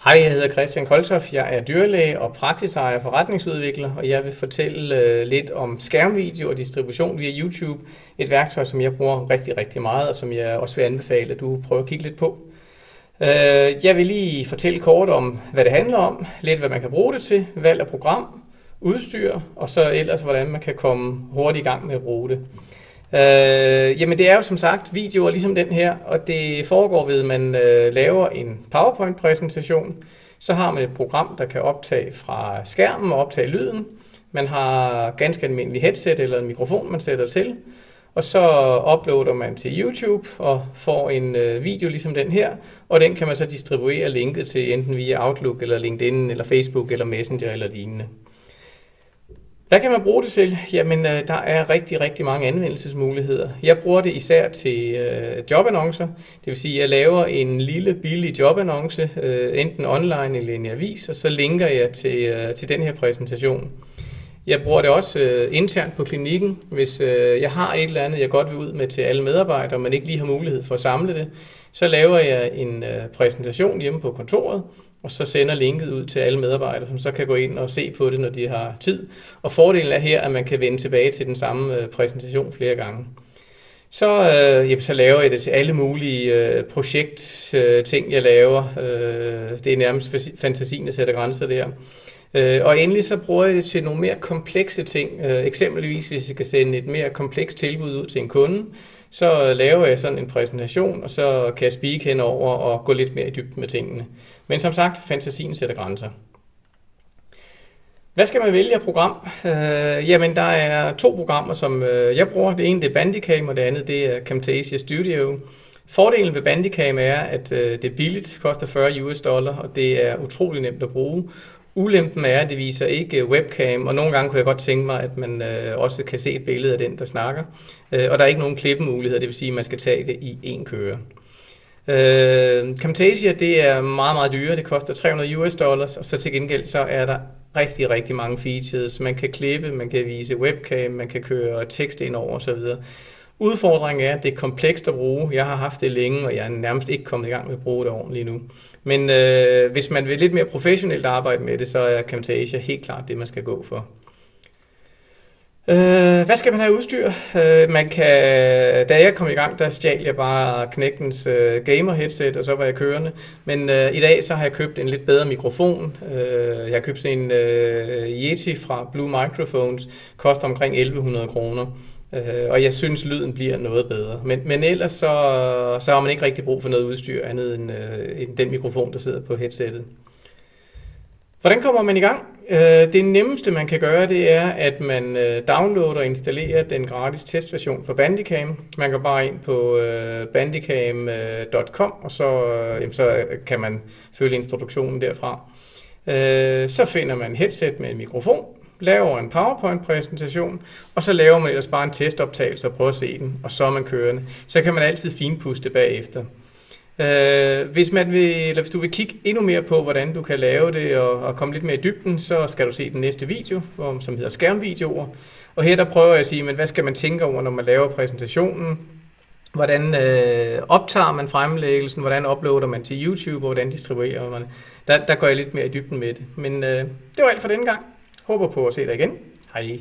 Hej, jeg hedder Christian Koltoff. Jeg er dyrlæge og praksisejer og forretningsudvikler, og jeg vil fortælle lidt om skærmvideo og distribution via YouTube. Et værktøj, som jeg bruger rigtig, rigtig meget, og som jeg også vil anbefale, at du prøver at kigge lidt på. Jeg vil lige fortælle kort om, hvad det handler om, lidt hvad man kan bruge det til, valg af program, udstyr, og så ellers, hvordan man kan komme hurtigt i gang med at bruge det. Jamen det er jo som sagt videoer ligesom den her, og det foregår ved, at man laver en PowerPoint-præsentation. Så har man et program, der kan optage fra skærmen og optage lyden. Man har ganske almindelig headset eller en mikrofon, man sætter til. Og så uploader man til YouTube og får en video ligesom den her, og den kan man så distribuere linket til enten via Outlook eller LinkedIn eller Facebook eller Messenger eller lignende. Hvad kan man bruge det til? Jamen, der er rigtig, rigtig mange anvendelsesmuligheder. Jeg bruger det især til jobannoncer. Det vil sige, at jeg laver en lille, billig jobannonce, enten online eller i en avis, og så linker jeg til den her præsentation. Jeg bruger det også internt på klinikken. Hvis jeg har et eller andet, jeg godt vil ud med til alle medarbejdere, men ikke lige har mulighed for at samle det, så laver jeg en præsentation hjemme på kontoret, og så sender linket ud til alle medarbejdere, som så kan gå ind og se på det, når de har tid. Og fordelen er her, at man kan vende tilbage til den samme præsentation flere gange. Så laver jeg det til alle mulige projektting, jeg laver. Det er nærmest fantasien, der sætter grænser der. Og endelig så bruger jeg det til nogle mere komplekse ting. Eksempelvis hvis jeg skal sende et mere komplekst tilbud ud til en kunde, så laver jeg sådan en præsentation, og så kan jeg speak henover og gå lidt mere i dybden med tingene. Men som sagt, fantasien sætter grænser. Hvad skal man vælge af program? Jamen, der er 2 programmer, som jeg bruger. Det ene det er Bandicam, og det andet det er Camtasia Studio. Fordelen ved Bandicam er, at det er billigt, koster $40, og det er utrolig nemt at bruge. Ulempen er, at det viser ikke webcam, og nogle gange kunne jeg godt tænke mig, at man også kan se et billede af den, der snakker. Og der er ikke nogen klippemuligheder, det vil sige, at man skal tage det i en køre. Camtasia, det er meget, meget dyre. Det koster $300, og så til gengæld så er der rigtig, rigtig mange features. Man kan klippe, man kan vise webcam, man kan køre tekst ind over osv. Udfordringen er, at det er komplekst at bruge. Jeg har haft det længe, og jeg er nærmest ikke kommet i gang med at bruge det ordentligt nu. Men hvis man vil lidt mere professionelt arbejde med det, så er Camtasia helt klart det, man skal gå for. Hvad skal man have udstyr? Da jeg kom i gang, der stjal jeg bare knægtens gamer headset, og så var jeg kørende. Men i dag så har jeg købt en lidt bedre mikrofon. Jeg har købt sådan en Yeti fra Blue Microphones, koster omkring 1.100 kroner. Og jeg synes, lyden bliver noget bedre. Men ellers så har man ikke rigtig brug for noget udstyr andet end den mikrofon, der sidder på headsettet. Hvordan kommer man i gang? Det nemmeste, man kan gøre, det er, at man downloader og installerer den gratis testversion for Bandicam. Man går bare ind på bandicam.com, og så kan man følge introduktionen derfra. Så finder man headset med en mikrofon, laver en PowerPoint-præsentation, og så laver man ellers bare en testoptagelse og prøver at se den, og så er man kørende. Så kan man altid finpuste bagefter. Hvis du vil kigge endnu mere på, hvordan du kan lave det og komme lidt mere i dybden, så skal du se den næste video, som hedder skærmvideoer. Og her der prøver jeg at sige, men hvad skal man tænke over, når man laver præsentationen? Hvordan optager man fremlæggelsen? Hvordan uploader man til YouTube? Og hvordan distribuerer man? Der går jeg lidt mere i dybden med det. Men det var alt for denne gang. Håber på at se dig igen. Hej.